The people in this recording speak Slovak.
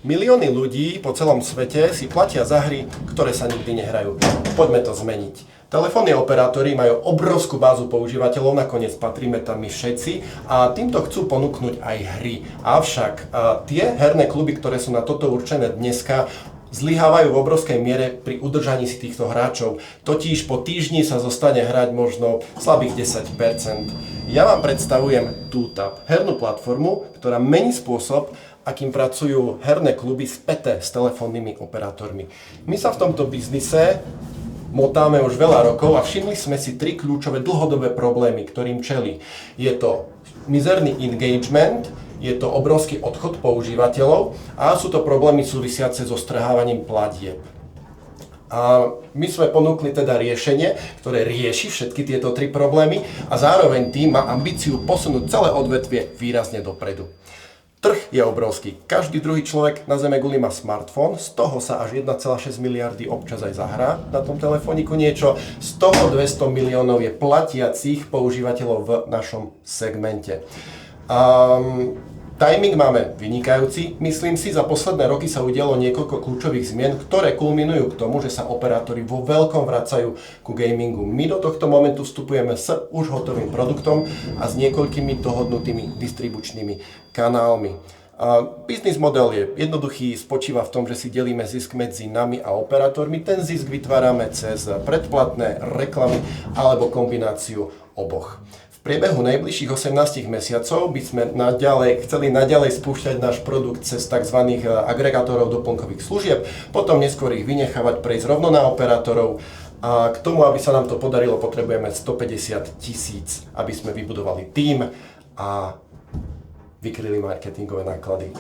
Milióny ľudí po celom svete si platia za hry, ktoré sa nikdy nehrajú. Poďme to zmeniť. Telefónni operátori majú obrovskú bázu používateľov, nakoniec patríme tam my všetci a týmto chcú ponúknuť aj hry. Avšak tie herné kluby, ktoré sú na toto určené dneska, zlyhávajú v obrovskej miere pri udržaní si týchto hráčov. Totiž po týždni sa zostane hrať možno slabých 10%. Ja vám predstavujem TwoTap, hernú platformu, ktorá mení spôsob, akým pracujú herné kluby späté s telefónnymi operátormi. My sa v tomto biznise motáme už veľa rokov a všimli sme si 3 kľúčové dlhodobé problémy, ktorým čelí. Je to mizerný engagement, je to obrovský odchod používateľov a sú to problémy súvisiace so strhávaním platieb. A my sme ponúkli teda riešenie, ktoré rieši všetky tieto 3 problémy a zároveň tým má ambíciu posunúť celé odvetvie výrazne dopredu. Trh je obrovský. Každý druhý človek na Zemeguli má smartfón, z toho sa až 1,6 miliardy občas aj zahrá na tom telefóniku niečo, z toho 200 miliónov je platiacich používateľov v našom segmente. Timing máme vynikajúci, myslím si, za posledné roky sa udialo niekoľko kľúčových zmien, ktoré kulminujú k tomu, že sa operátori vo veľkom vracajú ku gamingu. My do tohto momentu vstupujeme s už hotovým produktom a s niekoľkými dohodnutými distribučnými kanálmi. Biznis model je jednoduchý, spočíva v tom, že si delíme zisk medzi nami a operátormi. Ten zisk vytvárame cez predplatné reklamy alebo kombináciu oboch. V priebehu najbližších 18 mesiacov by sme chceli naďalej spúšťať náš produkt cez tzv. Agregátorov doplnkových služieb, potom neskôr ich vynechávať, prejsť rovno na operátorov. A k tomu, aby sa nám to podarilo, potrebujeme 150 000, aby sme vybudovali tím a vykryli marketingové náklady.